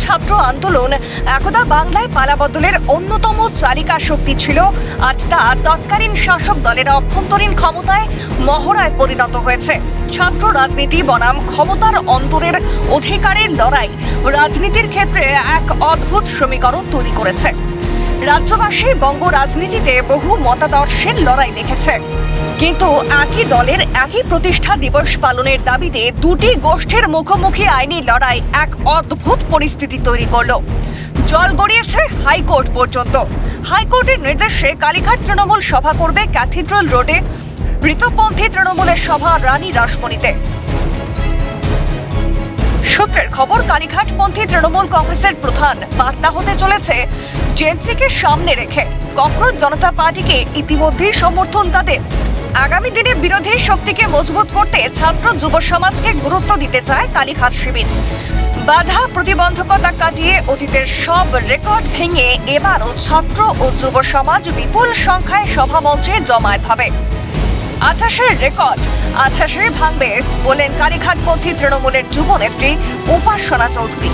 ছাত্র আন্দোলন একদা বাংলায় পালাবদলের অন্যতম চালিকা শক্তি ছিল। আজ তা তৎকালীন শাসক দলের অভ্যন্তরীণ ক্ষমতায় মহড়ায় পরিণত হয়েছে। ছাত্র রাজনীতি বনাম ক্ষমতার অন্তরের অধিকারের লড়াই রাজনীতির ক্ষেত্রে এক অদ্ভুত সমীকরণ তৈরি করেছে। রাজ্যবাসী বঙ্গ রাজনীতিতে বহু মতাদর্শের লড়াই দেখেছে, কিন্তু একই দলের একই প্রতিষ্ঠা দিবস পালনের দাবিতে দুটি গোষ্ঠীর মুখোমুখি আইনি লড়াই এক অদ্ভুত পরিস্থিতি তৈরি করলো। জল গড়িয়েছে হাইকোর্ট পর্যন্ত। হাইকোর্টের নির্দেশে কালীঘাট তৃণমূল সভা করবে ক্যাথিড্রাল রোডে। ঋতপন্থী তৃণমূলের সভা রানী রাসমণিতে। সূত্রের খবর, কালীঘাটপন্থী তৃণমূল কংগ্রেসের প্রধান বার্তা হতে চলেছে জেএমসিকে সামনে রেখে ককরোচ জনতা পার্টিকে ইতিমধ্যেই সমর্থন তাদের। আগামী দিনে বিরোধী শক্তিকে মজবুত করতে ছাত্র যুব সমাজকে গুরুত্ব দিতে চায় কালীঘাট শিবির। বাধা প্রতিবন্ধকতা কাটিয়ে অতীতের সব রেকর্ড ভেঙে এবারও ছাত্র ও যুব সমাজ বিপুল সংখ্যায় সভামঞ্চে জমায়েত হবে। 28-এর রেকর্ড 28-এ ভাঙবে বলেন কালীঘাটপন্থী তৃণমূলের যুবনেত্রী উপাসনা চৌধুরী।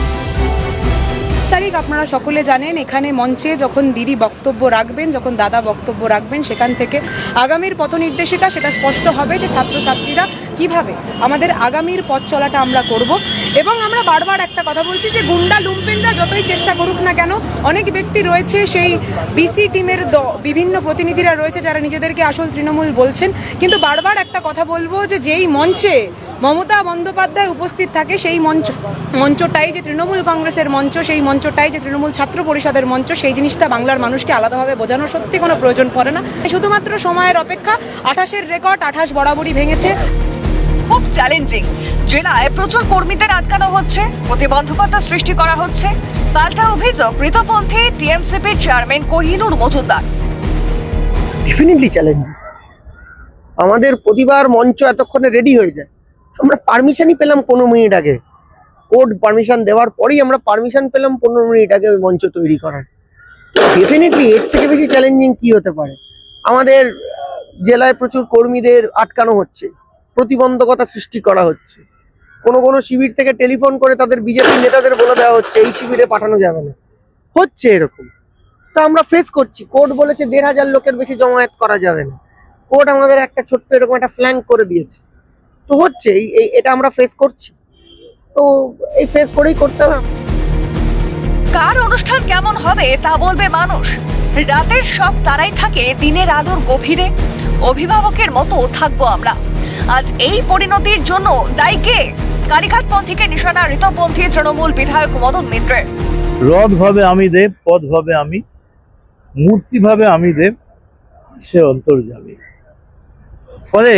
তারিখ আপনারা সকলে জানেন, এখানে মঞ্চে যখন দিদি বক্তব্য রাখবেন, যখন দাদা বক্তব্য রাখবেন, সেখান থেকে আগামীর পথ নির্দেশিকা সেটা স্পষ্ট হবে যে ছাত্রছাত্রীরা কিভাবে আমাদের আগামীর পথ চলাটা আমরা করব। এবং আমরা বারবার একটা কথা বলছি যে গুন্ডা লুম্পেনরা যতই চেষ্টা করুক না কেন, অনেক ব্যক্তি রয়েছে সেই বিসি টিমের বিভিন্ন প্রতিনিধিরা রয়েছে যারা নিজেদেরকে আসল তৃণমূল বলছেন, কিন্তু বারবার একটা কথা বলবো যে যেই মঞ্চে মমতা বন্দ্যোপাধ্যায় উপস্থিত থাকে সেই মঞ্চটাই যে তৃণমূল কংগ্রেসের মঞ্চ, সেই মঞ্চটাই যে তৃণমূল ছাত্র পরিষদের মঞ্চ, সেই জিনিসটা বাংলার মানুষকে আলাদাভাবে বোঝানোর সত্যি কোনো প্রয়োজন পড়ে না। শুধুমাত্র সময়ের অপেক্ষা। 28-এর রেকর্ড 28 বরাবরই ভেঙেছে। খুব চ্যালেঞ্জিং। জেলায় প্রচুর কর্মীদের আটকানো হচ্ছে, প্রতিবন্ধকতা সৃষ্টি করা হচ্ছে। পাল্টা অভিযোগ ঋতপন্থী টিএমসিপির chairman Kohinoor Majumdar. Definitely challenging. আমাদের প্রতিবার মঞ্চ এতক্ষণে রেডি হয়ে যায়, আমরা পারমিশনই পেলাম 15 মিনিট আগে। কোর্ট পারমিশন দেওয়ার পরেই আমরা পারমিশন পেলাম 15 মিনিট আগে ওই মঞ্চ তৈরি করার। ডেফিনেটলি এর থেকে বেশি চ্যালেঞ্জিং কি হতে পারে? আমাদের জেলায় প্রচুর কর্মীদের আটকানো হচ্ছে, প্রতিবন্ধকতা সৃষ্টি করা হচ্ছে। কোনো শিবির থেকে টেলিফোন করে তাদের বিজেপি নেতাদের বলে দেওয়া হচ্ছে এই শিবিরে পাঠানো যাবে না। হচ্ছে এরকম, তা আমরা ফেস করছি। কোর্ট বলেছে 1,500 লোকের বেশি জমায়েত করা যাবে না। কোর্ট আমাদের একটা ছোট্ট এরকম একটা ফ্ল্যাঙ্ক করে দিয়েছে। তো হচ্ছে এটা আমরা ফেস করছি, তো এই ফেস করেই করতে হবে। কার অনুষ্ঠান কেমন হবে তা বলবে মানুষ। রাতের সব তারাই থাকে দিনের আলোর গভীরে। অভিভাবকের মতো থাকবো আমরা। আজ এই পরিণতির জন্য দায়ী কে? কালীঘাটপন্থীকে নিশানা ঋতপন্থী তৃণমূল বিধায়ক মদন মিত্রের। রথ ভাবে আমি দেব, পথ ভাবে আমি, মূর্তি ভাবে আমি দেব, সে অন্তর্যামী। ফলে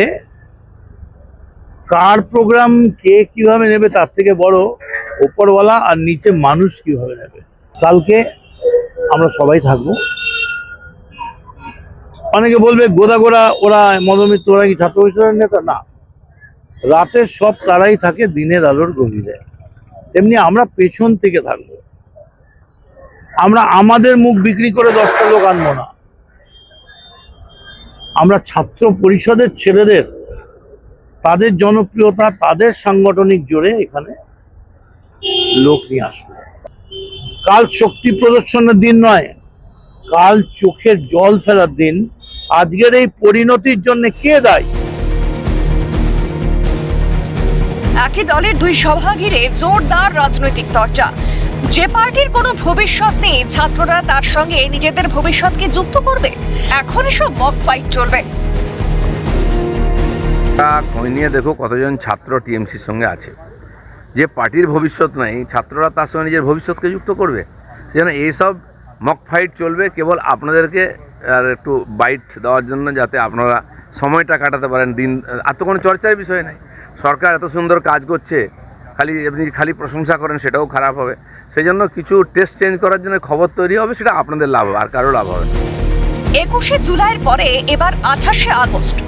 কার প্রোগ্রাম কে কিভাবে নেবে তার থেকে বড় ওপরওয়ালা আর নিচে মানুষ কিভাবে নেবে। কালকে আমরা সবাই থাকবো। অনেকে বলবে গোদা ওরা মদমিত্র, ওরা কি ছাত্র পরিষদের নেতা? না, রাতের সব তারাই থাকে দিনের আলোর গভীরে। তেমনি আমরা পেছন থেকে থাকবো। আমরা আমাদের মুখ বিক্রি করে 10টা লোক আনবো না। আমরা ছাত্র পরিষদের ছেলেদের, তাদের জনপ্রিয়তা, তাদের সাংগঠনিক জোরে এখানে লোক নিয়ে আসবে। কাল শক্তি প্রদর্শনের দিন নয়, কাল চোখের জল ফেলার দিন। আজকের এই পরিণতির জন্য কে দায়ী? একই দলের দুই সভা ঘিরে জোরদার রাজনৈতিক চর্চা। যে পার্টির কোনো ভবিষ্যৎ নেই, ছাত্ররা তার সঙ্গে নিজেদের ভবিষ্যৎকে যুক্ত করবে। এখন এসব মক ফাইট চলবে। নিয়ে দেখো কতজন ছাত্র টিএমসির সঙ্গে আছে। যে পার্টির ভবিষ্যৎ নাই, ছাত্ররা তার সঙ্গে নিজের ভবিষ্যৎকে যুক্ত করবে। সেজন্য এইসব মক ফাইট চলবে কেবল আপনাদেরকে আর একটু বাইট দেওয়ার জন্য, যাতে আপনারা সময়টা কাটাতে পারেন। দিন আর তো কোনো চর্চার বিষয় নাই। সরকার এত সুন্দর কাজ করছে, খালি প্রশংসা করেন, সেটাও খারাপ হবে। সেই জন্য কিছু টেস্ট চেঞ্জ করার জন্য খবর তৈরি হবে, সেটা আপনাদের লাভ হবে, আর কারো লাভ হবে। 21শে জুলাইয়ের পরে এবার 28শে আগস্ট।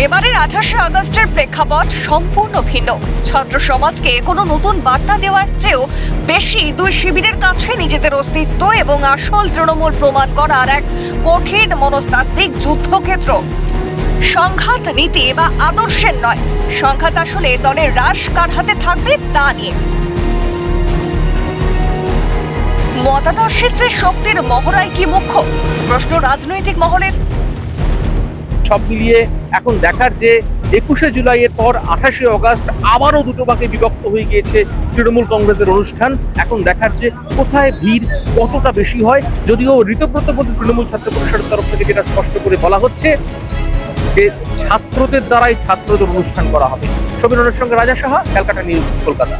এবারের 28শে আগস্টের প্রেক্ষাপট সম্পূর্ণ ভিন্ন। ছাত্র সমাজকে কোনো নতুন বার্তা দেওয়ার চেয়েও বেশি দুই শিবিরের কাছে নিজেদের অস্তিত্ব এবং আসল তৃণমূল প্রমাণ করার এক কঠিন মনস্তাত্ত্বিক যুদ্ধক্ষেত্র। সংঘাত নীতি বা আদর্শের নয়, সংঘাত আসলে দলের রাশ কার হাতে থাকবে তা নিয়ে। মতাদর্শের যে শক্তির মহড়ায় কি মুখ্য, প্রশ্ন রাজনৈতিক মহলের। সব মিলিয়ে এখন দেখার যে 21শে জুলাইয়ের পর 28শে অগাস্ট আবারও দুটো ভাগে বিভক্ত হয়ে গিয়েছে তৃণমূল কংগ্রেসের অনুষ্ঠান। এখন দেখার যে কোথায় ভিড় কতটা বেশি হয়। যদিও ঋতব্রত বলে তৃণমূল ছাত্র পরিষদের তরফ থেকে যেটা স্পষ্ট করে বলা হচ্ছে যে ছাত্রদের দ্বারাই ছাত্রদের অনুষ্ঠান করা হবে। সমীরণের সঙ্গে রাজা সাহা, ক্যালকাটা নিউজ, কলকাতা।